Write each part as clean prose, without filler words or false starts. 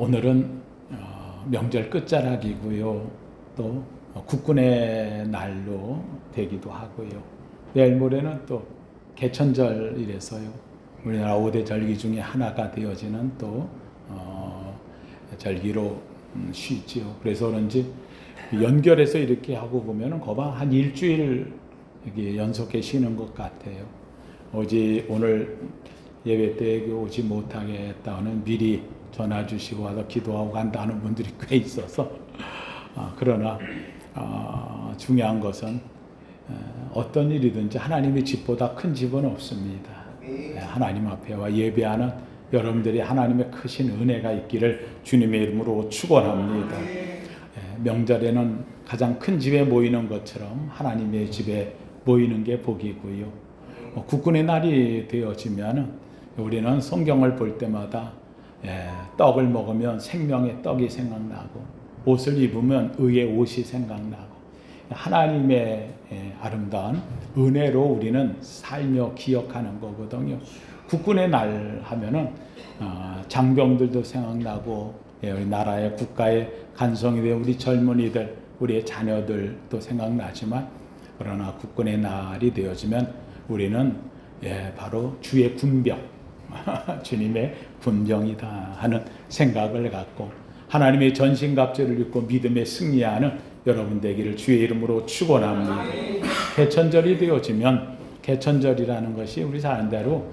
오늘은 명절 끝자락이고요. 또 국군의 날로 되기도 하고요. 내일 모레는 또 개천절이라서요. 우리나라 5대 절기 중에 하나가 되어지는 또 절기로 쉬지요. 그래서 그런지 연결해서 이렇게 하고 보면은 거의 한 일주일 이렇게 연속해 쉬는 것 같아요. 오늘 예배 때 오지 못하겠다는 미리 전화 주시고 와서 기도하고 간다는 분들이 꽤 있어서 그러나 중요한 것은 어떤 일이든지 하나님의 집보다 큰 집은 없습니다. 하나님 앞에와 예배하는 여러분들이 하나님의 크신 은혜가 있기를 주님의 이름으로 축원합니다. 명절에는 가장 큰 집에 모이는 것처럼 하나님의 집에 모이는 게 복이고요. 국군의 날이 되어지면 우리는 성경을 볼 때마다 떡을 먹으면 생명의 떡이 생각나고 옷을 입으면 의의 옷이 생각나고 하나님의 아름다운 은혜로 우리는 살며 기억하는 거거든요. 국군의 날 하면은 장병들도 생각나고 우리 나라의 국가의 간성이 된 우리 젊은이들, 우리의 자녀들도 생각나지만 그러나 국군의 날이 되어지면 우리는 바로 주의 군병, 주님의 군병이다 하는 생각을 갖고 하나님의 전신갑주를 입고 믿음에 승리하는 여러분 되기를 주의 이름으로 축원합니다. 개천절이 되어지면 개천절이라는 것이 우리 사는 대로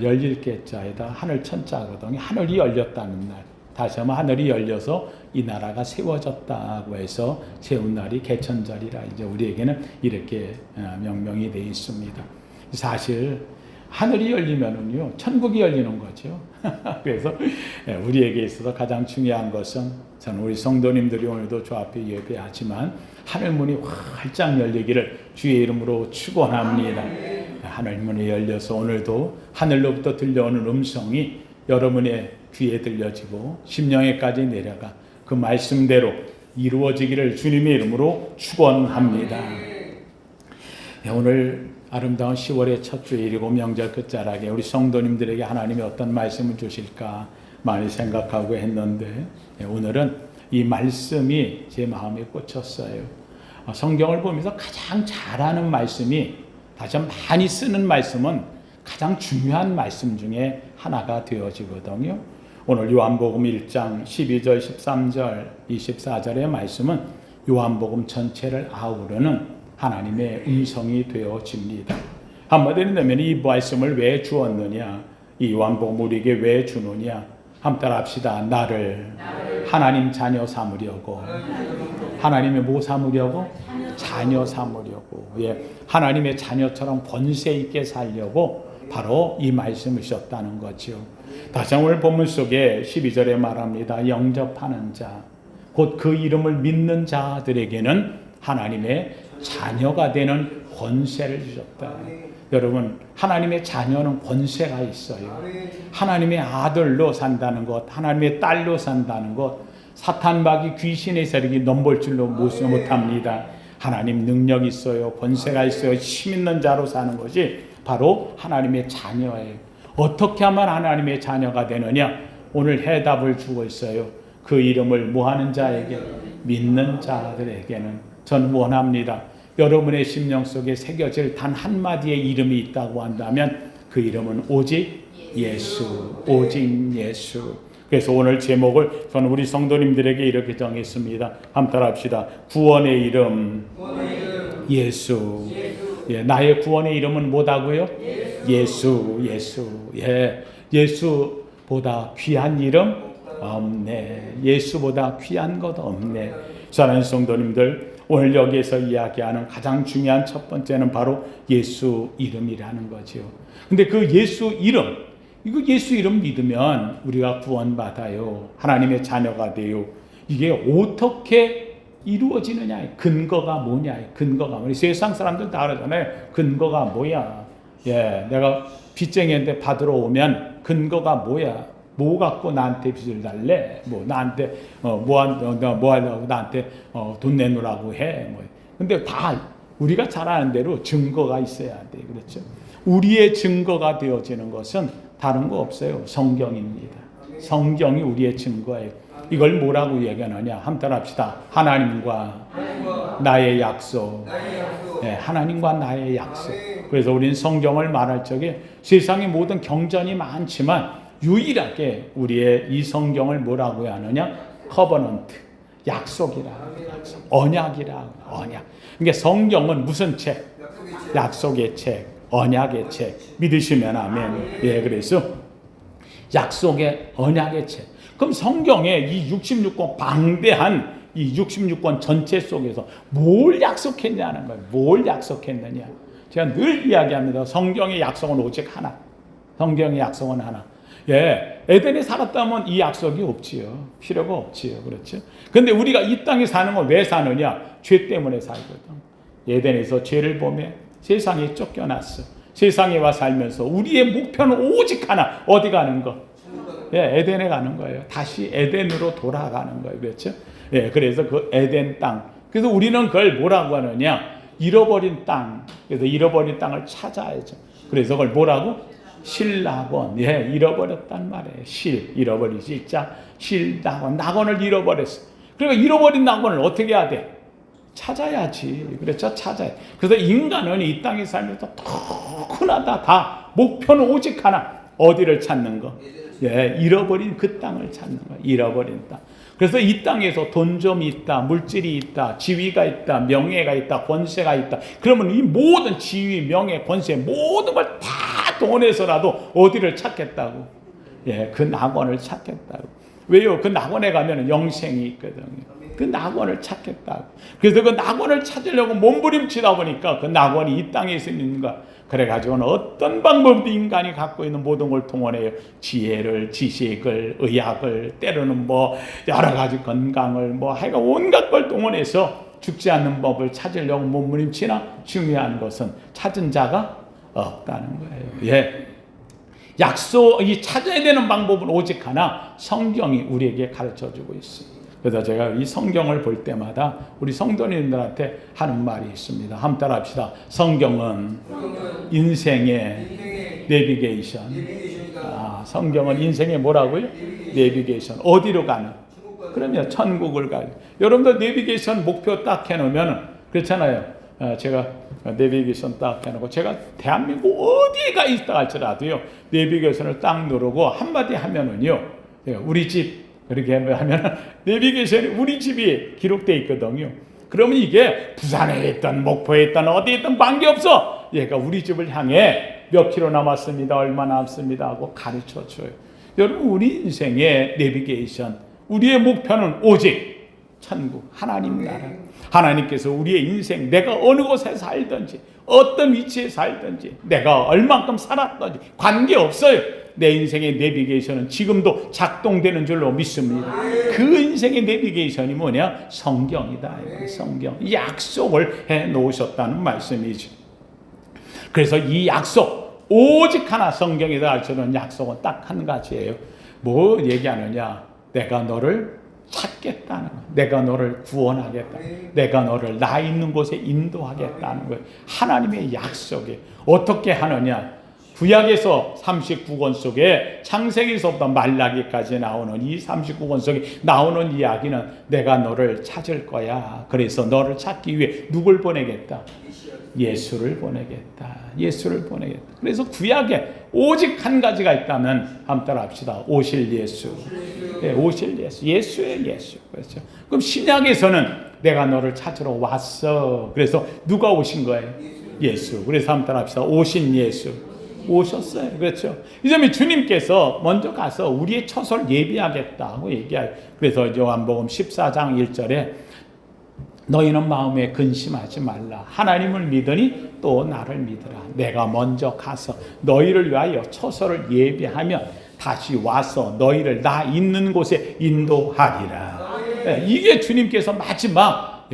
열릴 개자에다 하늘 천자거든요. 하늘이 열렸다는 날. 다시 한번 하늘이 열려서 이 나라가 세워졌다고 해서 세운 날이 개천절이라 이제 우리에게는 이렇게 명명이 되어 있습니다. 사실 하늘이 열리면은요 천국이 열리는 거죠. 그래서 우리에게 있어서 가장 중요한 것은 저는 우리 성도님들이 오늘도 저 앞에 예배하지만 하늘 문이 활짝 열리기를 주의 이름으로 축원합니다. 하늘 문이 열려서 오늘도 하늘로부터 들려오는 음성이 여러분의 귀에 들려지고 심령에까지 내려가 그 말씀대로 이루어지기를 주님의 이름으로 축원합니다. 오늘 아름다운 10월의 첫 주일이고 명절 끝자락에 우리 성도님들에게 하나님이 어떤 말씀을 주실까 많이 생각하고 했는데 오늘은 이 말씀이 제 마음에 꽂혔어요. 성경을 보면서 가장 잘하는 말씀이 다시 많이 쓰는 말씀은 가장 중요한 말씀 중에 하나가 되어지거든요. 오늘 요한복음 1장 12절, 13절, 24절의 말씀은 요한복음 전체를 아우르는 하나님의 음성이 되어집니다. 한마디로 되면 이 말씀을 왜 주었느냐, 이 요한복음 우리에게 왜 주느냐, 한번 따라 합시다. 나를 하나님 자녀 삼으려고. 하나님의 뭐 삼으려고? 자녀 삼으려고. 하나님의 자녀처럼 권세 있게 살려고 바로 이 말씀을 주셨다는 거죠. 다시 오늘 본문 속에 12절에 말합니다. 영접하는 자, 곧 그 이름을 믿는 자들에게는 하나님의 자녀가 되는 권세를 주셨다. 여러분, 하나님의 자녀는 권세가 있어요. 하나님의 아들로 산다는 것, 하나님의 딸로 산다는 것, 사탄마귀 귀신의 세력이 넘볼 줄로 못합니다. 하나님 능력 있어요. 권세가 있어요. 힘 있는 자로 사는 것이 바로 하나님의 자녀예요. 어떻게 하면 하나님의 자녀가 되느냐? 오늘 해답을 주고 있어요. 그 이름을 뭐하는 자에게? 믿는 자들에게는. 저는 원합니다. 여러분의 심령 속에 새겨질 단 한마디의 이름이 있다고 한다면 그 이름은 오직 예수, 오직 예수. 그래서 오늘 제목을 저는 우리 성도님들에게 이렇게 정했습니다. 한번 따라합시다. 구원의 이름, 예수. 나의 구원의 이름은 뭐다고요? 예수, 예수. 예수보다 귀한 이름 없네. 예수보다 귀한 것 없네. 사랑하는 성도님들, 오늘 여기에서 이야기하는 가장 중요한 첫 번째는 바로 예수 이름이라는 거죠. 근데 그 예수 이름, 이거 예수 이름 믿으면 우리가 구원받아요. 하나님의 자녀가 돼요. 이게 어떻게 이루어지느냐? 근거가 뭐냐? 근거가 뭐냐? 세상 사람들 다 그러잖아요. 근거가 뭐야? 내가 빚쟁이한테 받으러 오면 근거가 뭐야? 뭐 갖고 나한테 빚을 달래? 뭐 나한테 뭐 하려고 나한테 돈 내놓으라고 해? 뭐. 근데 다 우리가 잘 아는 대로 증거가 있어야 돼. 그렇죠? 우리의 증거가 되어지는 것은 다른 거 없어요. 성경입니다. 성경이 우리의 증거예요. 이걸 뭐라고 얘기하느냐? 한번 합시다. 하나님과 나의 약속. 네, 하나님과 나의 약속. 그래서 우리는 성경을 말할 적에 세상의 모든 경전이 많지만 유일하게 우리의 이 성경을 뭐라고 하느냐? 커버넌트. 약속이라. 약속. 언약이라. 언약. 그러니까 성경은 무슨 책? 약속의 책. 언약의 책. 믿으시면 아멘. 예, 그래서 약속의 언약의 책. 그럼 성경의 이 66권 방대한 이 66권 전체 속에서 뭘 약속했냐는 거예요. 뭘 약속했느냐. 제가 늘 이야기합니다. 성경의 약속은 오직 하나. 성경의 약속은 하나. 예, 에덴에 살았다면 이 약속이 없지요. 필요가 없지요. 그렇죠? 근데 우리가 이 땅에 사는 건 왜 사느냐? 죄 때문에 살거든. 에덴에서 죄를 보며 세상에 쫓겨났어. 세상에 와 살면서 우리의 목표는 오직 하나. 어디 가는 거? 예, 에덴에 가는 거예요. 다시 에덴으로 돌아가는 거예요. 그렇죠? 예, 그래서 그 에덴 땅. 그래서 우리는 그걸 뭐라고 하느냐? 잃어버린 땅. 그래서 잃어버린 땅을 찾아야죠. 그래서 그걸 뭐라고? 실낙원. 예, 잃어버렸단 말이에요. 잃어버리지. 자, 실낙원. 낙원을 잃어버렸어. 그러니까 잃어버린 낙원을 어떻게 해야 돼? 찾아야지. 그렇죠? 찾아야. 그래서 인간은 이 땅에 살면서 너무나다 다 목표는 오직 하나. 어디를 찾는 거? 예, 잃어버린 그 땅을 찾는 거. 잃어버린 땅. 그래서 이 땅에서 돈 좀 있다, 물질이 있다, 지위가 있다, 명예가 있다, 권세가 있다. 그러면 이 모든 지위, 명예, 권세 모든 걸 다 돈에서라도 어디를 찾겠다고? 예, 그 낙원을 찾겠다고. 왜요? 그 낙원에 가면 영생이 있거든요. 그 낙원을 찾겠다고. 그래서 그 낙원을 찾으려고 몸부림치다 보니까 그 낙원이 이 땅에 있는가. 그래가지고는 어떤 방법도 인간이 갖고 있는 모든 걸 동원해요. 지혜를, 지식을, 의학을, 때로는 뭐 여러 가지 건강을 뭐 하여간 온갖 걸 동원해서 죽지 않는 법을 찾으려고 몸부림치나 중요한 것은 찾은 자가 없다는 거예요. 예. 약속이 찾아야 되는 방법은 오직 하나. 성경이 우리에게 가르쳐주고 있습니다. 그래서 제가 이 성경을 볼 때마다 우리 성도님들한테 하는 말이 있습니다. 한번 따라합시다. 성경은 인생의 내비게이션. 성경은 인생의 뭐라고요? 내비게이션. 어디로 가는? 그러면 천국을 가요. 여러분들 내비게이션 목표 딱 해놓으면 그렇잖아요. 제가 내비게이션 딱 해놓고 제가 대한민국 어디에 가 있다 할지라도요. 내비게이션을 딱 누르고 한마디 하면은요. 우리 집 그렇게 하면 내비게이션에 우리 집이 기록되어 있거든요. 그러면 이게 부산에 있던 목포에 있던 어디에 있던 관계없어. 얘가 우리 집을 향해 몇 킬로 남았습니다. 얼마 남습니다 하고 가르쳐줘요. 여러분 우리 인생의 내비게이션 우리의 목표는 오직 천국 하나님 나라. 하나님께서 우리의 인생 내가 어느 곳에 살든지 어떤 위치에 살든지 내가 얼만큼 살았든지 관계없어요. 내 인생의 내비게이션은 지금도 작동되는 줄로 믿습니다. 그 인생의 내비게이션이 뭐냐? 성경이다. 성경. 약속을 해 놓으셨다는 말씀이죠. 그래서 이 약속, 오직 하나 성경에다 알려주는 약속은 딱 한 가지예요. 뭐 얘기하느냐? 내가 너를 찾겠다는 거예요. 내가 너를 구원하겠다. 내가 너를 나 있는 곳에 인도하겠다는 거예요. 하나님의 약속이 어떻게 하느냐? 구약에서 39권 속에 창세기서부터 말라기까지 나오는 이 39권 속에 나오는 이야기는 내가 너를 찾을 거야. 그래서 너를 찾기 위해 누굴 보내겠다? 예수를 보내겠다. 예수를 보내겠다. 그래서 구약에 오직 한 가지가 있다면 한번 따라합시다. 오실 예수. 네, 오실 예수. 예수의 예수. 그렇죠. 그럼 신약에서는 내가 너를 찾으러 왔어. 그래서 누가 오신 거예요? 예수. 그래서 한번 따라합시다. 오신 예수. 오셨어요. 그렇죠. 이점에 주님께서 먼저 가서 우리의 처소를 예비하겠다고 얘기해요. 그래서 요한복음 14장 1절에 너희는 마음에 근심하지 말라. 하나님을 믿으니 또 나를 믿으라. 내가 먼저 가서 너희를 위하여 처소를 예비하면 다시 와서 너희를 나 있는 곳에 인도하리라. 이게 주님께서 마지막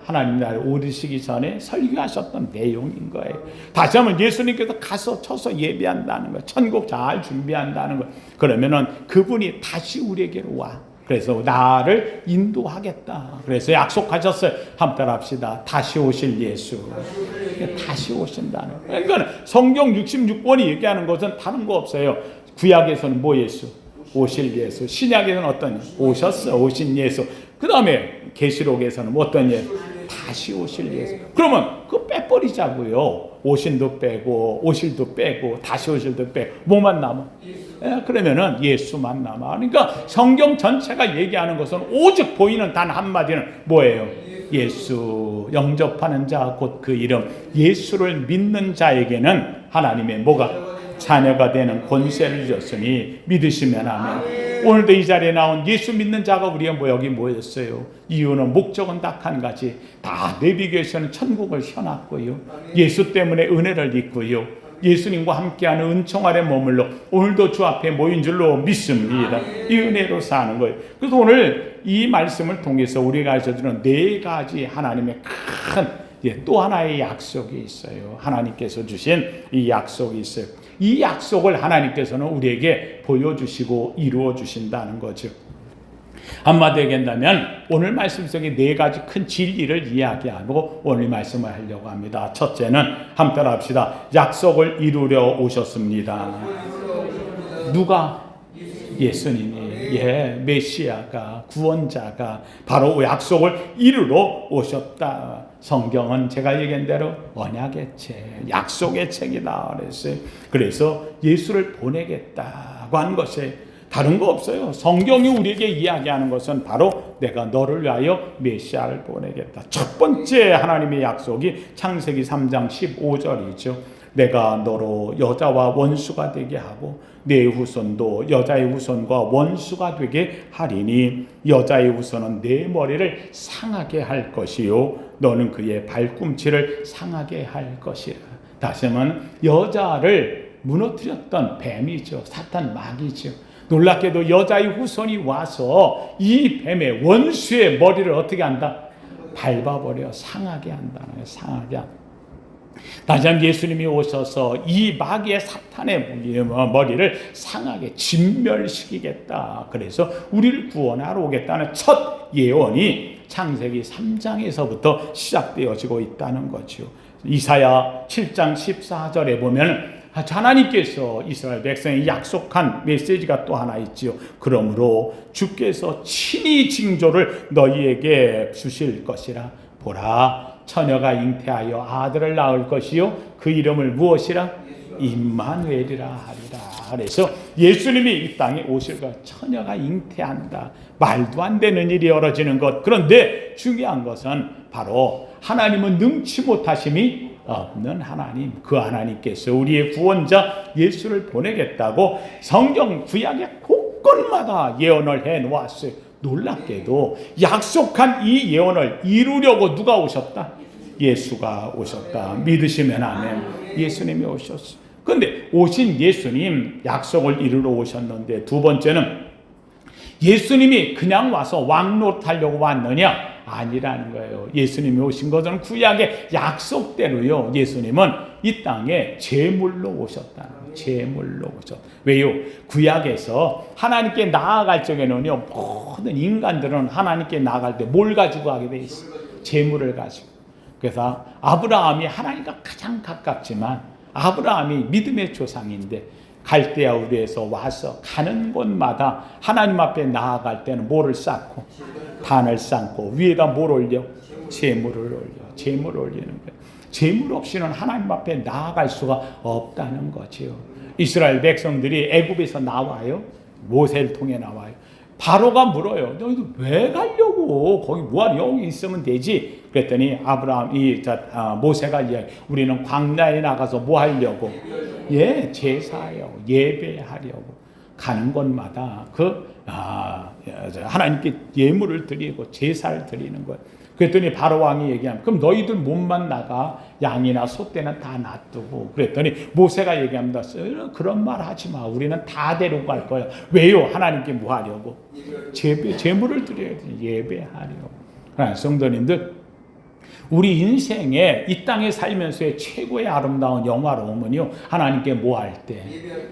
하나님 나라에 오르시기 전에 설교하셨던 내용인 거예요. 다시 한번 예수님께서 가서 처소 예비한다는 거예요. 천국 잘 준비한다는 거예요. 그러면은 그분이 다시 우리에게로 와. 그래서 나를 인도하겠다. 그래서 약속하셨어요. 한번 따라합시다. 다시 오실 예수. 다시 오신다는 거예요. 그러니까 성경 66권이 얘기하는 것은 다른 거 없어요. 구약에서는 뭐 예수? 오실 예수. 신약에는 어떤 오셨어, 오신 예수. 그 다음에 계시록에서는 어떤 예수? 다시 오실 예수. 그러면 그거 빼버리자고요. 오신도 빼고 오실도 빼고 다시 오실도 빼고 뭐만 남아? 그러면은 예수만 남아. 그러니까 성경 전체가 얘기하는 것은 오직 보이는 단 한마디는 뭐예요? 예수. 영접하는 자 곧 그 이름 예수를 믿는 자에게는 하나님의 뭐가? 자녀가 되는 권세를 줬으니 믿으시면 아멘. 오늘도 이 자리에 나온 예수 믿는 자가 우리가 여기 모였어요. 이유는 목적은 딱 한 가지. 다 내비게이션은 천국을 펴놨고요. 예수 때문에 은혜를 입고요. 예수님과 함께하는 은총 아래 머물러 오늘도 주 앞에 모인 줄로 믿습니다. 이 은혜로 사는 거예요. 그래서 오늘 이 말씀을 통해서 우리가 가져주는 네 가지 하나님의 큰 또 하나의 약속이 있어요. 하나님께서 주신 이 약속이 있어요. 이 약속을 하나님께서는 우리에게 보여주시고 이루어 주신다는 거죠. 한마디로 얘기한다면 오늘 말씀 속에 네 가지 큰 진리를 이야기하고 오늘 말씀을 하려고 합니다. 첫째는 함께 따라합시다. 약속을 이루려 오셨습니다. 누가? 예수님이 메시아가 구원자가 바로 약속을 이루러 오셨다. 성경은 제가 얘기한 대로 언약의 책, 약속의 책이다 그랬어요. 그래서 예수를 보내겠다고 한 것이 다른 거 없어요. 성경이 우리에게 이야기하는 것은 바로 내가 너를 위하여 메시아를 보내겠다. 첫 번째 하나님의 약속이 창세기 3장 15절이죠. 내가 너로 여자와 원수가 되게 하고 내 후손도 여자의 후손과 원수가 되게 하리니 여자의 후손은 내 머리를 상하게 할 것이요 너는 그의 발꿈치를 상하게 할 것이라. 다시 하면 여자를 무너뜨렸던 뱀이죠. 사탄 마귀죠. 놀랍게도 여자의 후손이 와서 이 뱀의 원수의 머리를 어떻게 한다? 밟아버려 상하게 한다는 거예요. 상하게 한다. 다시 한번 예수님이 오셔서 이 마귀의 사탄의 머리를 상하게 진멸시키겠다. 그래서 우리를 구원하러 오겠다는 첫 예언이 창세기 3장에서부터 시작되어지고 있다는 거죠. 이사야 7장 14절에 보면 하나님께서 이스라엘 백성에 약속한 메시지가 또 하나 있지요. 그러므로 주께서 친히 징조를 너희에게 주실 것이라. 보라, 처녀가 잉태하여 아들을 낳을 것이요 그 이름을 무엇이라? 임마누엘이라 하리라. 그래서 예수님이 이 땅에 오실 것. 처녀가 잉태한다. 말도 안 되는 일이 벌어지는 것. 그런데 중요한 것은 바로 하나님은 능치 못하심이 없는 하나님, 그 하나님께서 우리의 구원자 예수를 보내겠다고 성경 구약의 곳곳마다 예언을 해놓았어요. 놀랍게도 약속한 이 예언을 이루려고 누가 오셨다? 예수가 오셨다. 믿으시면 아멘. 예수님이 오셨어요. 그런데 오신 예수님 약속을 이루러 오셨는데 두 번째는 예수님이 그냥 와서 왕노릇하려고 왔느냐? 아니라는 거예요. 예수님이 오신 것은 구약의 약속대로요. 예수님은 이 땅에 제물로 오셨다는 거예요. 제물로 오셨다. 왜요? 구약에서 하나님께 나아갈 적에는요, 모든 인간들은 하나님께 나아갈 때 뭘 가지고 가게 돼 있어요? 제물을 가지고. 그래서 아브라함이 하나님과 가장 가깝지만 아브라함이 믿음의 조상인데 갈대아 우르에서 와서 가는 곳마다 하나님 앞에 나아갈 때는 뭐를 쌓고? 단을 쌓고 위에다 뭘 올려? 제물을 올려. 제물을 올리는 거예요. 제물 없이는 하나님 앞에 나아갈 수가 없다는 거지요. 이스라엘 백성들이 애굽에서 나와요. 모세를 통해 나와요. 바로가 물어요. 너희들 왜 가려고? 거기 뭐하러 여기 있으면 되지? 그랬더니 모세가 우리는 광야에 나가서 뭐 하려고? 제사하려고, 예배하려고. 가는 곳마다 하나님께 예물을 드리고 제사를 드리는 거예요. 그랬더니 바로 왕이 얘기하면 그럼 너희들 몸만 나가 양이나 소떼는 다 놔두고. 그랬더니 모세가 얘기합니다. 그런 말 하지 마. 우리는 다 데리고 갈 거야. 왜요? 하나님께 뭐 하려고? 제물을 드려야 돼. 예배하려고. 하나님 성도님들, 우리 인생에 이 땅에 살면서의 최고의 아름다운 영화로움은요, 하나님께 뭐 할 때?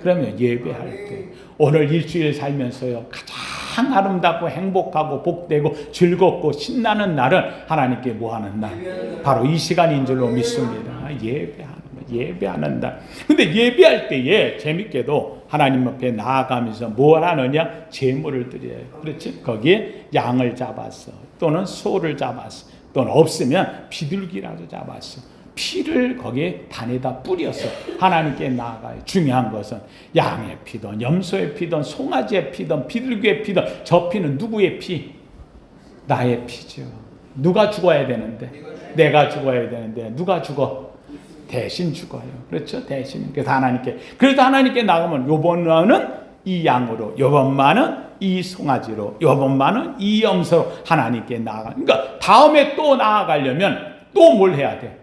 그러면 예배할 때. 오늘 일주일 살면서요, 가장 아름답고 행복하고 복되고 즐겁고 신나는 날은 하나님께 뭐 하는 날? 바로 이 시간인 줄로 믿습니다. 예배하는 거예요. 예배하는 날. 근데 예배할 때에 재밌게도 하나님 앞에 나아가면서 뭘 하느냐? 제물을 드려요. 그렇지? 거기에 양을 잡았어. 또는 소를 잡았어. 또는 없으면 비둘기라도 잡았어. 피를 거기에 단에다 뿌려서 하나님께 나아가요. 중요한 것은 양의 피든 염소의 피든 송아지의 피든 비둘기의 피든 저 피는 누구의 피? 나의 피죠. 누가 죽어야 되는데? 내가 죽어야 되는데 누가 죽어? 대신 죽어요. 그렇죠? 대신. 그래서 하나님께 나가면 요번만은 이 양으로, 요번만은 이 송아지로, 요번만은 이 염소로 하나님께 나아가. 그러니까 다음에 또 나아가려면 또 뭘 해야 돼?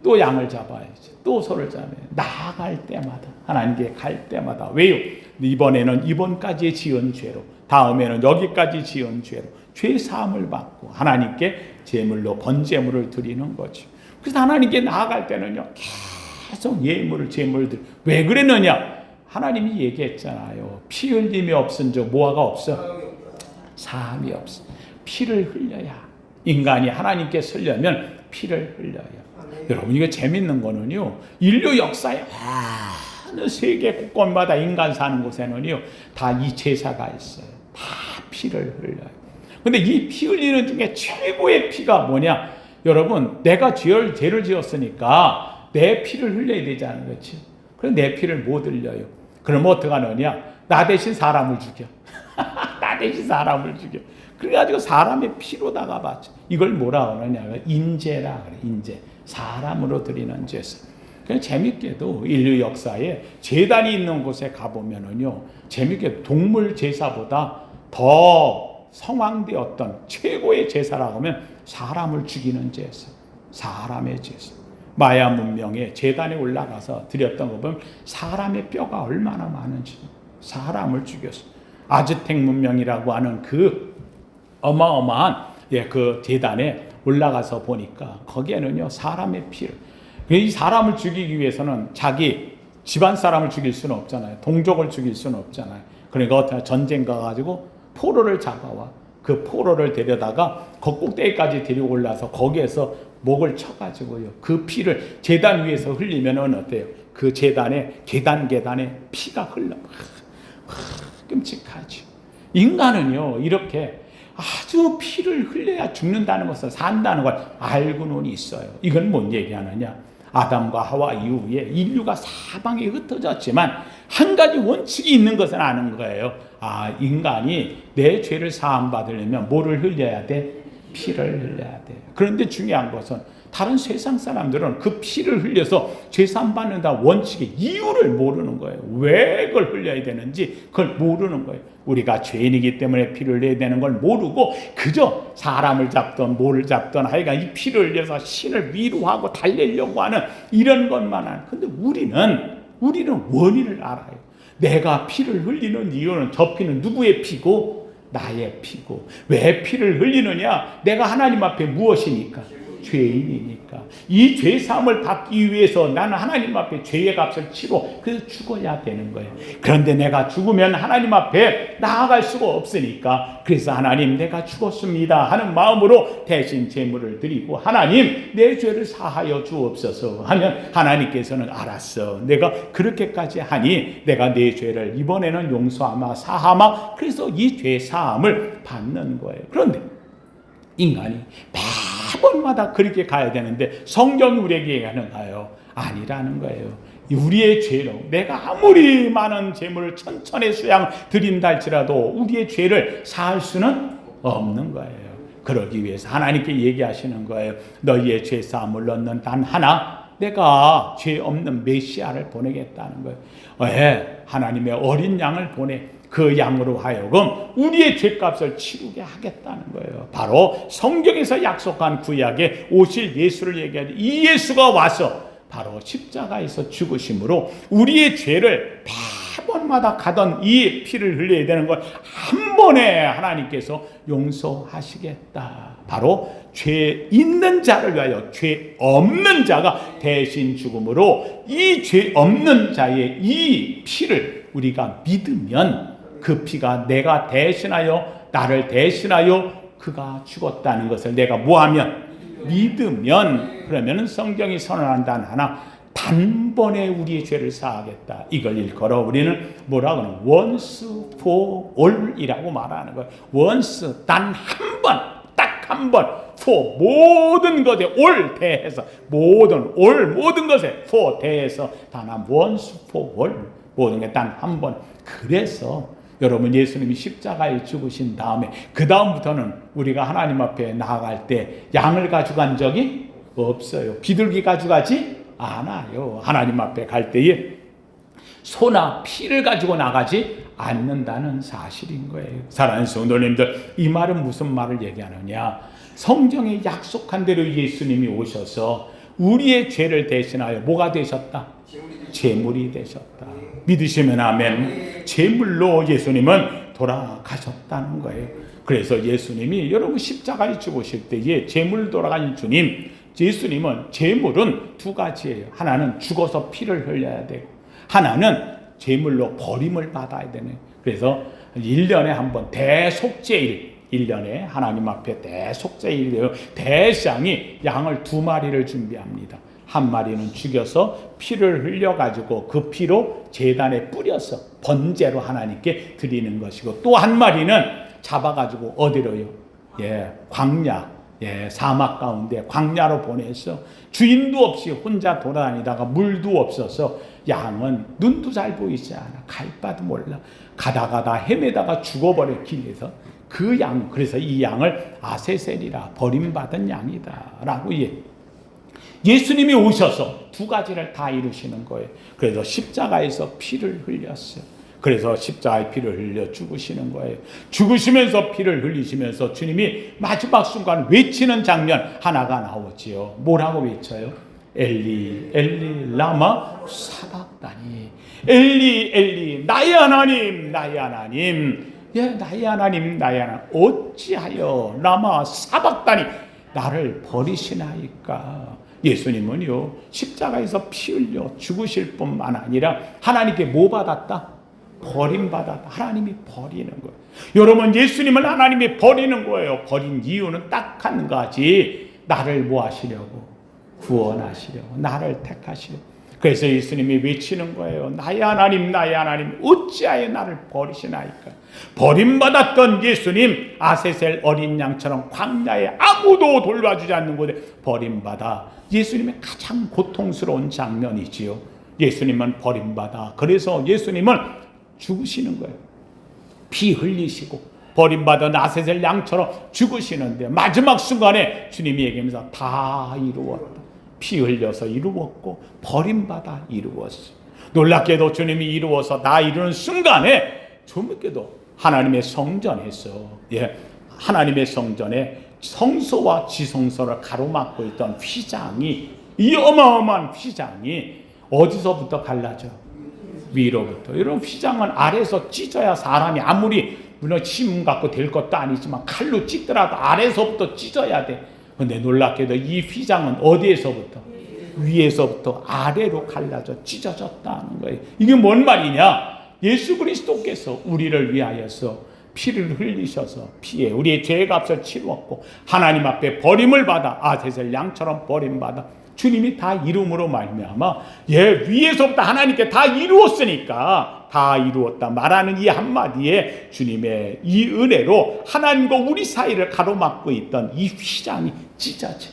또 양을 잡아야지. 또 소를 잡아야 돼. 나아갈 때마다, 하나님께 갈 때마다. 왜요? 이번에는 이번까지 지은 죄로, 다음에는 여기까지 지은 죄로 죄 사함을 받고 하나님께 제물로 번제물을 드리는 거죠. 그래서 하나님께 나아갈 때는요, 계속 예물을, 제물을 드려. 왜 그랬느냐? 하나님이 얘기했잖아요. 피 흘림이 없은즉 뭐가 없어? 사함이 없어. 피를 흘려야, 인간이 하나님께 서려면 피를 흘려야. 여러분, 이거 재밌는 거는요, 인류 역사에 어느 세계 곳곳마다 인간 사는 곳에는요, 다 이 제사가 있어요. 다 피를 흘려요. 근데 이 피 흘리는 중에 최고의 피가 뭐냐? 여러분, 내가 죄를 지었으니까 내 피를 흘려야 되잖아요. 그렇지? 그럼 내 피를 못 흘려요. 그럼 어떡하느냐? 나 대신 사람을 죽여. 나 대신 사람을 죽여. 그래가지고 사람의 피로다가 바쳐. 이걸 뭐라 하느냐? 인제라 그래. 인제. 사람으로 드리는 제사. 그냥 재밌게도 인류 역사에 제단이 있는 곳에 가보면은요, 재밌게 동물 제사보다 더 성황되었던 최고의 제사라고 하면 사람을 죽이는 제사. 사람의 제사. 마야 문명에 제단에 올라가서 드렸던 거 보면 사람의 뼈가 얼마나 많은지, 사람을 죽였어. 아즈텍 문명이라고 하는 그 어마어마한 그 제단에 올라가서 보니까 거기에는요, 사람의 피를, 이 사람을 죽이기 위해서는 자기 집안 사람을 죽일 수는 없잖아요. 동족을 죽일 수는 없잖아요. 그러니까 어떻게 전쟁 가가지고 포로를 잡아와. 그 포로를 데려다가 꼭대기까지 데리고 올라서 거기에서 목을 쳐가지고요, 그 피를 제단 위에서 흘리면은 어때요? 그 제단에 계단에 피가 흘러. 끔찍하죠. 인간은요, 이렇게 아주 피를 흘려야 죽는다는 것을, 산다는 걸 알고는 있어요. 이건 뭔 얘기하느냐? 아담과 하와 이후에 인류가 사방에 흩어졌지만 한 가지 원칙이 있는 것은 아는 거예요. 인간이 내 죄를 사함받으려면 뭐를 흘려야 돼? 피를 흘려야 돼. 그런데 중요한 것은 다른 세상 사람들은 그 피를 흘려서 죄 사함받는다 원칙의 이유를 모르는 거예요. 왜 그걸 흘려야 되는지 그걸 모르는 거예요. 우리가 죄인이기 때문에 피를 흘려야 되는 걸 모르고 그저 사람을 잡던 뭐를 잡던 하여간 이 피를 흘려서 신을 위로하고 달래려고 하는 이런 것만 하는. 근데 우리는 원인을 알아요. 내가 피를 흘리는 이유는 저 피는 누구의 피고? 나의 피고. 왜 피를 흘리느냐? 내가 하나님 앞에 무엇이니까? 죄인이니까. 이 죄사함을 받기 위해서 나는 하나님 앞에 죄의 값을 치고 그래서 죽어야 되는 거예요. 그런데 내가 죽으면 하나님 앞에 나아갈 수가 없으니까, 그래서 하나님, 내가 죽었습니다 하는 마음으로 대신 제물을 드리고, 하나님, 내 죄를 사하여 주옵소서 하면 하나님께서는 알았어, 내가 그렇게까지 하니 내가 내 죄를 이번에는 용서하마 사하마, 그래서 이 죄 사함을 받는 거예요. 그런데 인간이 매번마다 그렇게 가야 되는데 성경이 우리에게 얘기하는 거예요. 아니라는 거예요. 우리의 죄로 내가 아무리 많은 재물을 천천의 수양 드린다 할지라도 우리의 죄를 사할 수는 없는 거예요. 그러기 위해서 하나님께 얘기하시는 거예요. 너희의 죄 사함을 넣는 단 하나, 내가 죄 없는 메시아를 보내겠다는 거예요. 왜? 하나님의 어린 양을 보내. 그 양으로 하여금 우리의 죄값을 치르게 하겠다는 거예요. 바로 성경에서 약속한 구약에 오실 예수를 얘기하죠. 이 예수가 와서 바로 십자가에서 죽으심으로 우리의 죄를 매번마다 가던 이 피를 흘려야 되는 걸 한 번에 하나님께서 용서하시겠다. 바로 죄 있는 자를 위하여 죄 없는 자가 대신 죽음으로 이 죄 없는 자의 이 피를 우리가 믿으면 그 피가 내가 대신하여, 나를 대신하여 그가 죽었다는 것을 내가 뭐하면? 믿으면, 그러면 성경이 선언한다는 하나, 단번에 우리의 죄를 사하겠다. 이걸 일컬어 우리는 뭐라고 하는 once for all이라고 말하는 거예요. once, 단 한 번, 딱 한 번, for 모든 것에 all 대해서 모든 것에 for 대해서 단 한 once for all 모든 게 단 한 번. 그래서 여러분 예수님이 십자가에 죽으신 다음에 그 다음부터는 우리가 하나님 앞에 나아갈 때 양을 가져간 적이 없어요. 비둘기 가져가지 않아요. 하나님 앞에 갈 때에 소나 피를 가지고 나가지 않는다는 사실인 거예요. 사랑하는 성도님들, 이 말은 무슨 말을 얘기하느냐? 성경에 약속한 대로 예수님이 오셔서 우리의 죄를 대신하여 뭐가 되셨다? 제물이 되셨다. 믿으시면 아멘. 제물로 예수님은 돌아가셨다는 거예요. 그래서 예수님이 여러분 십자가에 죽으실 때에 제물 돌아가신 주님, 예수님은 제물은 두 가지예요. 하나는 죽어서 피를 흘려야 되고 하나는 제물로 버림을 받아야 되네. 그래서 1년에 한 번 대속죄일, 1년에 하나님 앞에 대속죄일이에요. 대상이 양을 2마리를 준비합니다. 한 마리는 죽여서 피를 흘려가지고 그 피로 제단에 뿌려서 번제로 하나님께 드리는 것이고, 또 한 마리는 잡아가지고 어디로요? 광야, 사막 가운데 광야로 보내서 주인도 없이 혼자 돌아다니다가 물도 없어서 양은 눈도 잘 보이지 않아. 갈 바도 몰라. 가다가다 헤매다가 죽어버려 길에서. 그 양, 그래서 이 양을 아세셀이라 버림받은 양이다 라고 예수님이 오셔서 두 가지를 다 이루시는 거예요. 그래서 십자가에서 피를 흘렸어요. 그래서 십자가에 피를 흘려 죽으시는 거예요. 죽으시면서 피를 흘리시면서 주님이 마지막 순간 외치는 장면 하나가 나오지요. 뭐라고 외쳐요? 엘리 엘리 라마 사박다니. 엘리 엘리 나의 하나님 나의 하나님, 나의 하나님 나의 하나님 어찌하여 라마 사박다니 나를 버리시나이까. 예수님은요 십자가에서 피 흘려 죽으실 뿐만 아니라 하나님께 뭐 받았다? 버림받았다. 하나님이 버리는 거예요. 여러분 예수님을 하나님이 버리는 거예요. 버린 이유는 딱 한 가지. 나를 뭐 하시려고? 구원하시려고. 나를 택하시려고. 그래서 예수님이 외치는 거예요. 나의 하나님 나의 하나님 어찌하여 나를 버리시나이까. 버림받았던 예수님, 아세셀 어린 양처럼 광야에 아무도 돌봐주지 않는 곳에 버림받아 예수님의 가장 고통스러운 장면이지요. 예수님은 버림받아 그래서 예수님은 죽으시는 거예요. 피 흘리시고 버림받은 아세셀 양처럼 죽으시는데 마지막 순간에 주님이 얘기하면서 다 이루었다. 피 흘려서 이루었고 버림받아 이루었어. 놀랍게도 주님이 이루어서 다 이루는 순간에 조물게도 하나님의 성전에서 하나님의 성전에 성소와 지성소를 가로막고 있던 휘장이, 이 어마어마한 휘장이 어디서부터 갈라져? 위로부터. 이런 휘장은 아래에서 찢어야 사람이 아무리 물론 힘 갖고 될 것도 아니지만 칼로 찢더라도 아래에서부터 찢어야 돼. 근데 놀랍게도 이 휘장은 어디에서부터? 위에서부터 아래로 갈라져 찢어졌다는 거예요. 이게 뭔 말이냐? 예수 그리스도께서 우리를 위하여서 피를 흘리셔서 피에 우리의 죄의 값을 치루었고 하나님 앞에 버림을 받아 아세셀 양처럼 버림받아 주님이 다 이름으로 말미암아 위에서부터 하나님께 다 이루었으니까 다 이루었다 말하는 이 한마디에 주님의 이 은혜로 하나님과 우리 사이를 가로막고 있던 이 휘장이 찢어져.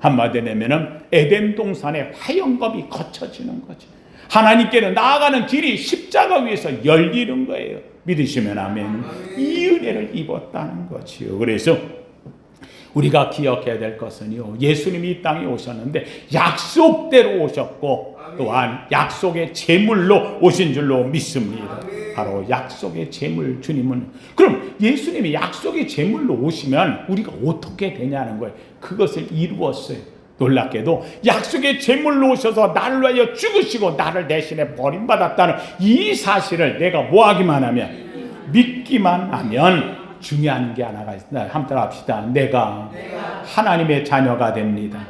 한마디로 내면은 에덴 동산의 화영검이 거쳐지는 거죠. 하나님께는 나아가는 길이 십자가 위에서 열리는 거예요. 믿으시면 아멘. 이 은혜를 입었다는 거지요. 그래서 우리가 기억해야 될 것은요, 예수님이 이 땅에 오셨는데 약속대로 오셨고 또한 약속의 제물로 오신 줄로 믿습니다. 바로 약속의 제물 주님은, 그럼 예수님이 약속의 제물로 오시면 우리가 어떻게 되냐는 거예요. 그것을 이루었어요. 놀랍게도 약속의 제물로 오셔서 나를 위하여 죽으시고 나를 대신에 버림받았다는 이 사실을 내가 뭐 하기만 하면, 믿기만 하면 중요한 게 하나가 있습니다. 함께 합시다. 내가 하나님의 자녀가 됩니다.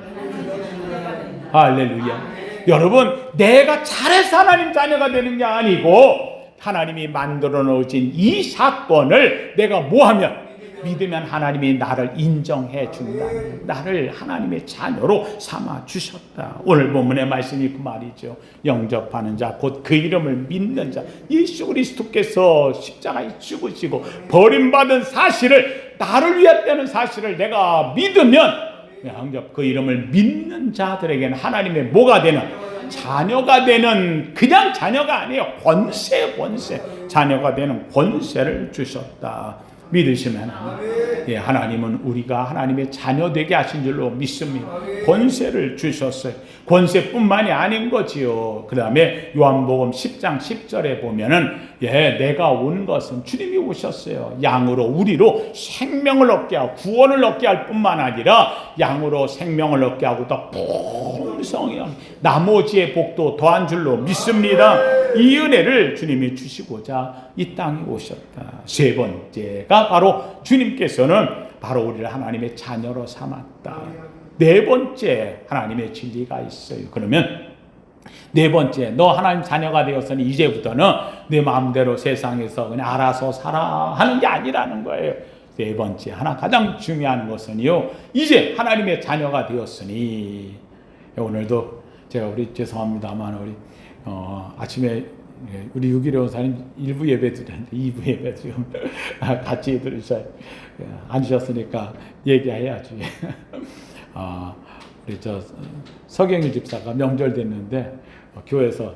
할렐루야. 여러분, 내가 잘해서 하나님 자녀가 되는 게 아니고 하나님이 만들어 놓으신 이 사건을 내가 뭐 하면 믿으면 하나님이 나를 인정해 준다. 나를 하나님의 자녀로 삼아 주셨다. 오늘 본문의 말씀이 그 말이죠. 영접하는 자, 곧 그 이름을 믿는 자, 예수 그리스도께서 십자가에 죽으시고 버림받은 사실을, 나를 위했다는 사실을 내가 믿으면, 영접, 그 이름을 믿는 자들에게는 하나님의 뭐가 되는, 자녀가 되는, 그냥 자녀가 아니에요. 권세. 자녀가 되는 권세를 주셨다. 믿으시면 하나님은 우리가 하나님의 자녀 되게 하신 줄로 믿습니다. 권세를 주셨어요. 권세뿐만이 아닌 거지요. 그 다음에 요한복음 10장 10절에 보면은 내가 온 것은, 주님이 오셨어요. 양으로, 우리로 생명을 얻게 하고 구원을 얻게 할 뿐만 아니라 양으로 생명을 얻게 하고 더 풍성히 나머지의 복도 더한 줄로 믿습니다. 이 은혜를 주님이 주시고자 이 땅에 오셨다. 세 번째가 바로 주님께서는 바로 우리를 하나님의 자녀로 삼았다. 네 번째, 하나님의 진리가 있어요. 그러면 네 번째, 너 하나님 자녀가 되었으니 이제부터는 내 마음대로 세상에서 그냥 알아서 살아 하는 게 아니라는 거예요. 네 번째, 하나 가장 중요한 것은요, 이제 하나님의 자녀가 되었으니, 오늘도 제가 죄송합니다만 우리 아침에 우리 6.15 원사님 1부 예배 드렸는데 2부 예배 좀 같이 들으셔야, 앉으셨으니까 얘기해야지. 우리 서경일 집사가 명절 됐는데 교회에서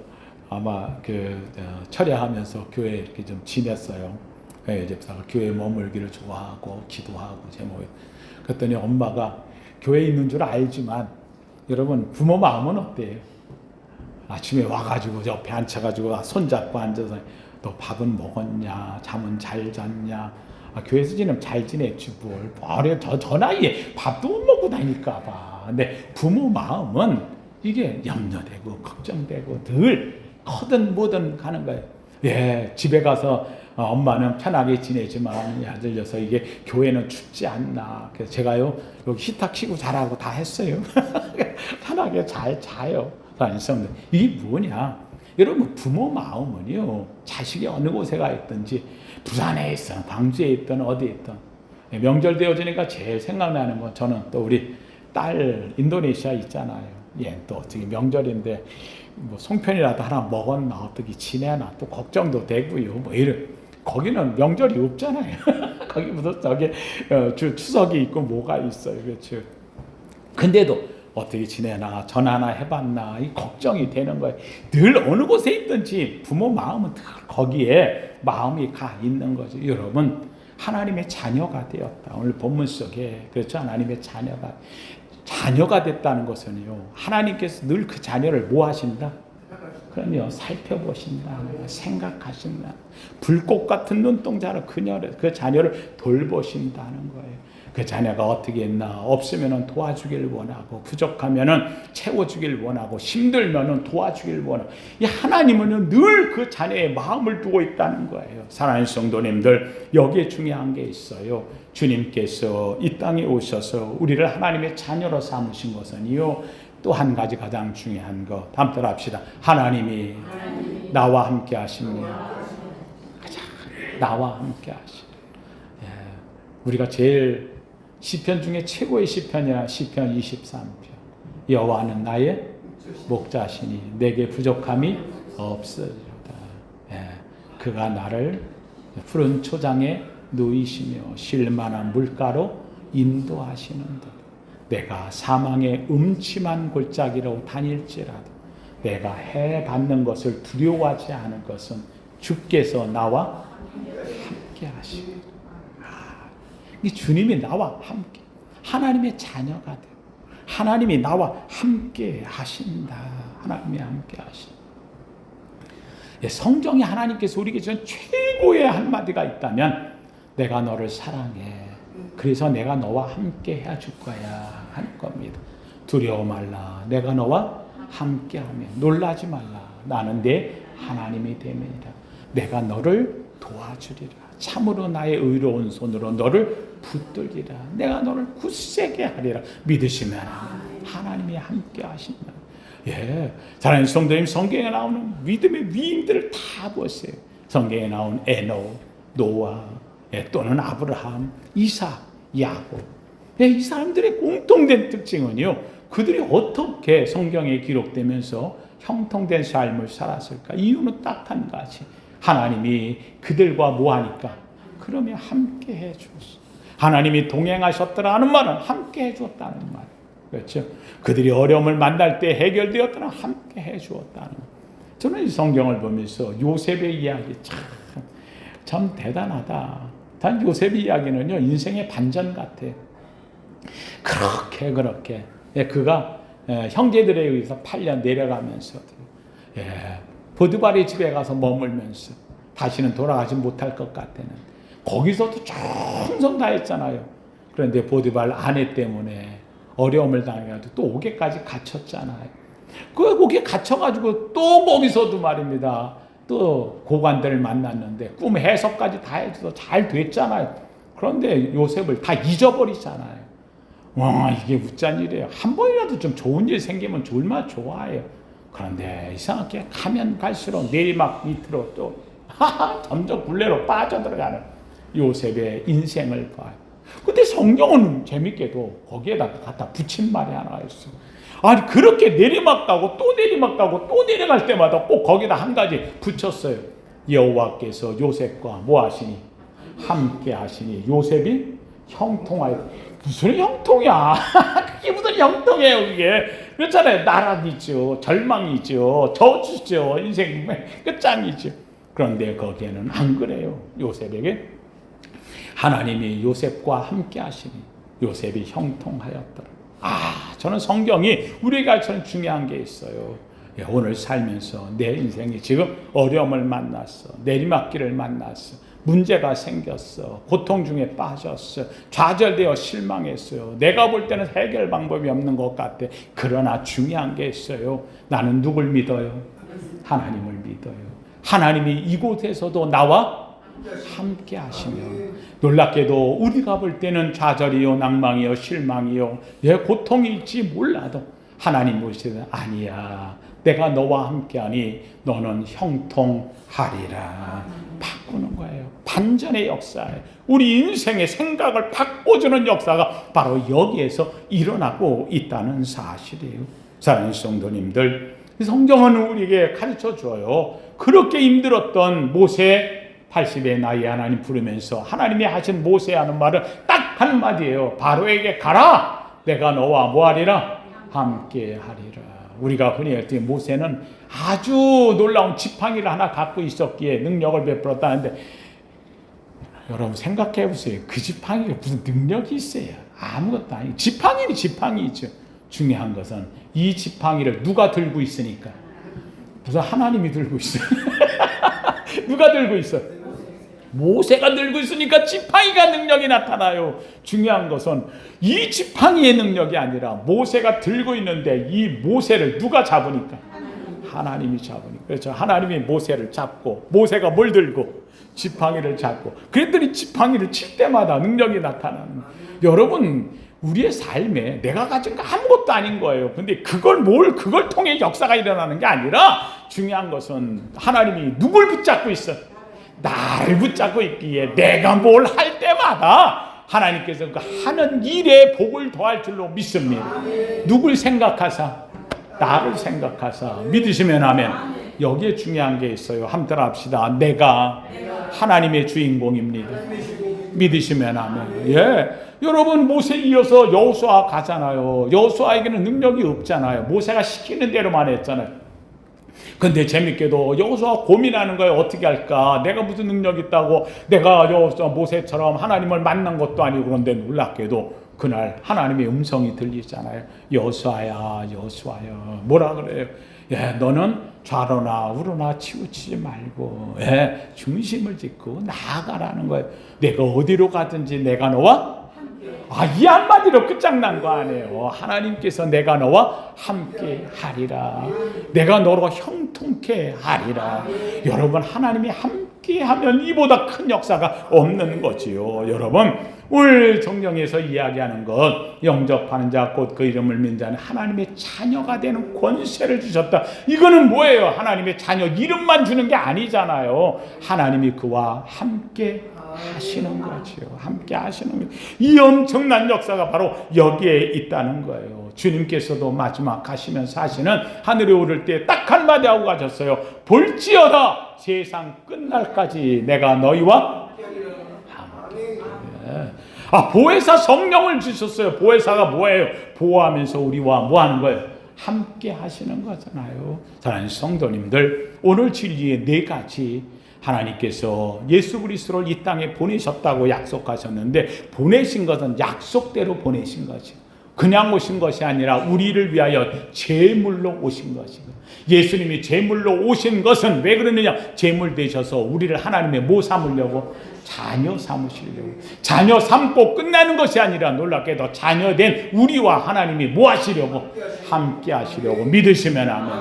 아마 철야하면서 교회 이렇게 좀 지냈어요. 집사가 교회에 머물기를 좋아하고 기도하고 제목에. 그랬더니 엄마가 교회에 있는 줄 알지만, 여러분 부모 마음은 어때요? 아침에 와가지고 옆에 앉혀가지고 손잡고 앉아서 너 밥은 먹었냐, 잠은 잘 잤냐. 교회에서 지내면 잘 지냈지 뭘. 저 나이에 밥도 못 먹고 다닐까 봐. 근데 부모 마음은 이게 염려되고 걱정되고 늘 커든 뭐든 가는 거예요. 집에 가서 엄마는 편하게 지내지만 아들 녀석 이게 교회는 춥지 않나. 그래서 제가요 여기 히터 켜고 자라고 다 했어요. 편하게 잘 자요. 이게 뭐냐? 여러분 부모 마음은요, 자식이 어느 곳에 가 있든지, 부산에 있든 광주에 있든 어디에 있든, 명절 되어지니까 제일 생각나는 건, 저는 또 우리 딸 인도네시아 있잖아요. 또 어떻게 명절인데 뭐 송편이라도 하나 먹었나, 어떻게 지내나 또 걱정도 되고요. 거기는 명절이 없잖아요. 거기 무슨 추석이 있고 뭐가 있어요. 그렇죠. 근데도 어떻게 지내나, 전화나 해봤나, 이 걱정이 되는 거예요. 늘 어느 곳에 있든지 부모 마음은 늘 거기에 마음이 가 있는 거죠. 여러분, 하나님의 자녀가 되었다. 오늘 본문 속에, 그렇죠? 하나님의 자녀가 됐다는 것은요, 하나님께서 늘 그 자녀를 뭐 하신다? 그럼요, 살펴보신다, 생각하신다. 불꽃 같은 눈동자로 그 자녀를 돌보신다는 거예요. 그 자녀가 어떻게 했나, 없으면 도와주길 원하고, 부족하면 채워주길 원하고, 힘들면 도와주길 원하고, 이 하나님은 늘 그 자녀의 마음을 두고 있다는 거예요. 사랑하는 성도님들, 여기에 중요한 게 있어요. 주님께서 이 땅에 오셔서 우리를 하나님의 자녀로 삼으신 것은요, 또 한 가지 가장 중요한 것, 다음 따라 합시다. 하나님이 나와 함께 하십니다. 나와 함께 하십니다. 우리가 제일 시편 중에 최고의 시편이라 시편 23편. 여호와는 나의 목자시니 내게 부족함이 없으리로다. 그가 나를 푸른 초장에 누이시며 쉴만한 물가로 인도하시는도다. 내가 사망의 음침한 골짜기로 다닐지라도 내가 해 받는 것을 두려워하지 않을 것은 주께서 나와 함께 하시고, 이 주님이 나와 함께, 하나님의 자녀가 되고 하나님이 나와 함께 하신다. 하나님이 함께 하신다. 성경에 하나님께서 우리에게 주신 최고의 한마디가 있다면, 내가 너를 사랑해, 그래서 내가 너와 함께 해줄 거야 하는 겁니다. 두려워 말라, 내가 너와 함께하며 놀라지 말라, 나는 내 하나님이 됨이니라. 내가 너를 도와주리라. 참으로 나의 의로운 손으로 너를 붙들리라. 내가 너를 굳세게 하리라. 믿으시면 하나님이 함께 하신다. 사랑하는 성도님, 성경에 나오는 믿음의 위인들을 다 보세요. 성경에 나온 에녹, 노아, 또는 아브라함, 이삭, 야곱. 이 사람들의 공통된 특징은요, 그들이 어떻게 성경에 기록되면서 형통된 삶을 살았을까? 이유는 딱 한 가지. 하나님이 그들과 뭐하니까? 그러면 함께 해주었어. 하나님이 동행하셨더라는 말은 함께 해주었다는 말. 그렇죠? 그들이 어려움을 만날 때 해결되었더라 함께 해주었다는 말. 저는 이 성경을 보면서 요셉의 이야기 참 대단하다. 단 요셉의 이야기는요, 인생의 반전 같아요. 그렇게 그가 형제들에 의해서 8년 내려가면서도 보드발의 집에 가서 머물면서 다시는 돌아가지 못할 것 같다는, 거기서도 충성 다했잖아요. 그런데 보드발 아내 때문에 어려움을 당해가지고 또 옥에까지 갇혔잖아요. 그 옥에 갇혀가지고 또 거기서도 말입니다, 또 고관들을 만났는데 꿈 해석까지 다 해서 잘 됐잖아요. 그런데 요셉을 다 잊어버리잖아요. 와, 이게 웃잔 일이에요. 한 번이라도 좀 좋은 일 생기면 얼마나 좋아해요. 그런데 이상하게 가면 갈수록 내리막 밑으로 또 점점 굴레로 빠져들어가는 요셉의 인생을 봐요. 근데 성경은 재밌게도 거기에다 갖다 붙인 말이 하나 있어. 아니, 그렇게 내리막 가고 또 내리막 가고 또 내려갈 때마다 꼭 거기다 한 가지 붙였어요. 여호와께서 요셉과 뭐 하시니? 함께 하시니 요셉이 형통하여. 무슨 형통이야? 그게 무슨 형통이에요, 그게. 그렇잖아요. 나락이죠. 절망이죠. 저주죠. 인생 끝장이죠. 그런데 거기에는 안 그래요. 요셉에게 하나님이 요셉과 함께 하시니 요셉이 형통하였더라. 저는 성경이 우리에게 가르치는 중요한 게 있어요. 오늘 살면서 내 인생이 지금 어려움을 만났어. 내리막길을 만났어. 문제가 생겼어. 고통 중에 빠졌어. 좌절되어 실망했어요. 내가 볼 때는 해결 방법이 없는 것 같아. 그러나 중요한 게 있어요. 나는 누굴 믿어요? 하나님을 믿어요. 하나님이 이곳에서도 나와 함께 하시며, 놀랍게도 우리가 볼 때는 좌절이요, 낭망이요, 실망이요, 내 고통일지 몰라도 하나님 보시면 아니야. 내가 너와 함께하니 너는 형통하리라. 바꾸는 거예요. 반전의 역사예요. 우리 인생의 생각을 바꿔주는 역사가 바로 여기에서 일어나고 있다는 사실이에요. 사랑하는 성도님들, 성경은 우리에게 가르쳐줘요. 그렇게 힘들었던 모세, 80의 나이에 하나님 부르면서 하나님이 하신 모세 하는 말은 딱 한마디예요. 바로에게 가라. 내가 너와 뭐하리라? 함께 하리라. 우리가 흔히 할 때 모세는 아주 놀라운 지팡이를 하나 갖고 있었기에 능력을 베풀었다는데, 여러분 생각해 보세요. 그 지팡이가 무슨 능력이 있어요? 아무것도 아니에요. 지팡이는 지팡이죠. 중요한 것은 이 지팡이를 누가 들고 있으니까. 무슨 하나님이 들고 있어요. 누가 들고 있어? 모세가 들고 있으니까 지팡이가 능력이 나타나요. 중요한 것은 이 지팡이의 능력이 아니라 모세가 들고 있는데 이 모세를 누가 잡으니까? 하나님이 잡으니까. 그렇죠. 하나님이 모세를 잡고, 모세가 뭘 들고? 지팡이를 잡고. 그랬더니 지팡이를 칠 때마다 능력이 나타나는. 여러분, 우리의 삶에 내가 가진 거 아무것도 아닌 거예요. 근데 그걸 통해 역사가 일어나는 게 아니라, 중요한 것은 하나님이 누굴 붙잡고 있어? 나를 붙잡고 있기에 내가 뭘 할 때마다 하나님께서 그 하는 일에 복을 더할 줄로 믿습니다. 누굴 생각하사? 나를 생각하사. 믿으시면 아멘. 여기에 중요한 게 있어요. 함께 합시다. 내가 하나님의 주인공입니다. 믿으시면 아멘. 예. 여러분, 모세 이어서 여호수아 가잖아요. 여호수아에게는 능력이 없잖아요. 모세가 시키는 대로만 했잖아요. 근데 재밌게도 여호수아 고민하는 거예요. 어떻게 할까? 내가 무슨 능력이 있다고 내가 여호수아 모세처럼 하나님을 만난 것도 아니고. 그런데 놀랍게도 그날 하나님의 음성이 들리잖아요. 여호수아야, 여호수아야. 뭐라 그래요? 너는 좌로나 우로나 치우치지 말고 중심을 짓고 나아가라는 거예요. 내가 어디로 가든지 내가 너와 이 한마디로 끝장난 거 아니에요. 하나님께서 내가 너와 함께 하리라. 내가 너로 형통케 하리라. 여러분, 하나님이 함께 하면 이보다 큰 역사가 없는 거지요. 여러분, 오늘 성경에서 이야기하는 것, 영접하는 자 곧 그 이름을 믿는 자는 하나님의 자녀가 되는 권세를 주셨다. 이거는 뭐예요? 하나님의 자녀 이름만 주는 게 아니잖아요. 하나님이 그와 함께 하시는 거죠. 함께 하시는 거예요. 이 엄청난 역사가 바로 여기에 있다는 거예요. 주님께서도 마지막 가시면서 하시는 하늘에 오를 때 딱 한마디 하고 가셨어요. 볼지어다 세상 끝날까지 내가 너희와 함께. 보혜사 성령을 주셨어요. 보혜사가 뭐예요? 보호하면서 우리와 뭐 하는 거예요? 함께 하시는 거잖아요. 사랑하는 성도님들, 오늘 진리의 네 가지 하나님께서 예수 그리스도를 이 땅에 보내셨다고 약속하셨는데, 보내신 것은 약속대로 보내신 거죠. 그냥 오신 것이 아니라 우리를 위하여 제물로 오신 것이고, 예수님이 제물로 오신 것은 왜 그러느냐? 제물 되셔서 우리를 하나님의 뭐 삼으려고? 자녀 삼으시려고. 자녀 삼고 끝나는 것이 아니라 놀랍게도 자녀된 우리와 하나님이 뭐 하시려고? 함께 하시려고. 믿으시면 아멘.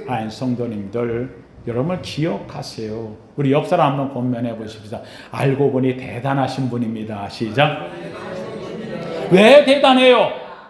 아인 성도님들, 여러분 기억하세요. 우리 옆 사람 한번 권면해 보십시다. 알고 보니 대단하신 분입니다. 시작. 왜 대단해요?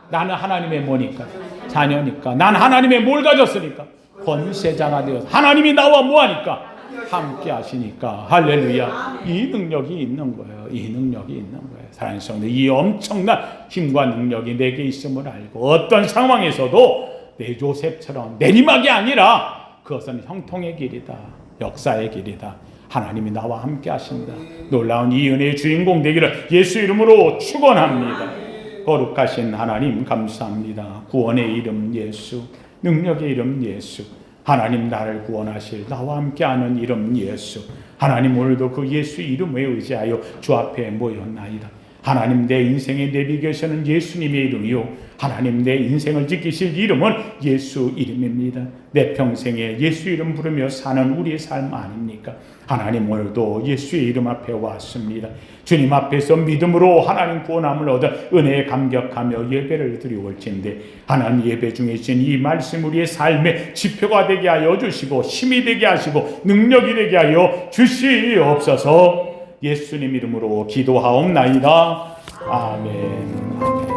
나는 하나님의 뭐니까? 자녀니까. 난 하나님의 뭘 가졌으니까? 권세자가 되어서 하나님이 나와 뭐하니까? 함께 하시니까. 할렐루야. 이 능력이 있는 거예요. 이 능력이 있는 거예요. 사랑하는 성도, 이 엄청난 힘과 능력이 내게 있음을 알고 어떤 상황에서도 내 조셉처럼 내리막이 아니라 그것은 형통의 길이다. 역사의 길이다. 하나님이 나와 함께 하신다. 놀라운 이 은혜의 주인공 되기를 예수 이름으로 축원합니다. 거룩하신 하나님 감사합니다. 구원의 이름 예수, 능력의 이름 예수, 하나님 나를 구원하실 나와 함께하는 이름 예수. 하나님 오늘도 그 예수 이름에 의지하여 주 앞에 모였나이다. 하나님 내 인생에 내비게시는 예수님의 이름이요, 하나님 내 인생을 지키실 이름은 예수 이름입니다. 내 평생에 예수 이름 부르며 사는 우리의 삶 아닙니까? 하나님 오늘도 예수의 이름 앞에 왔습니다. 주님 앞에서 믿음으로 하나님 구원함을 얻어 은혜에 감격하며 예배를 드려올진데, 하나님 예배 중에 주신 이 말씀 우리의 삶의 지표가 되게 하여 주시고 힘이 되게 하시고 능력이 되게 하여 주시옵소서. 예수님 이름으로 기도하옵나이다. 아멘. 아멘.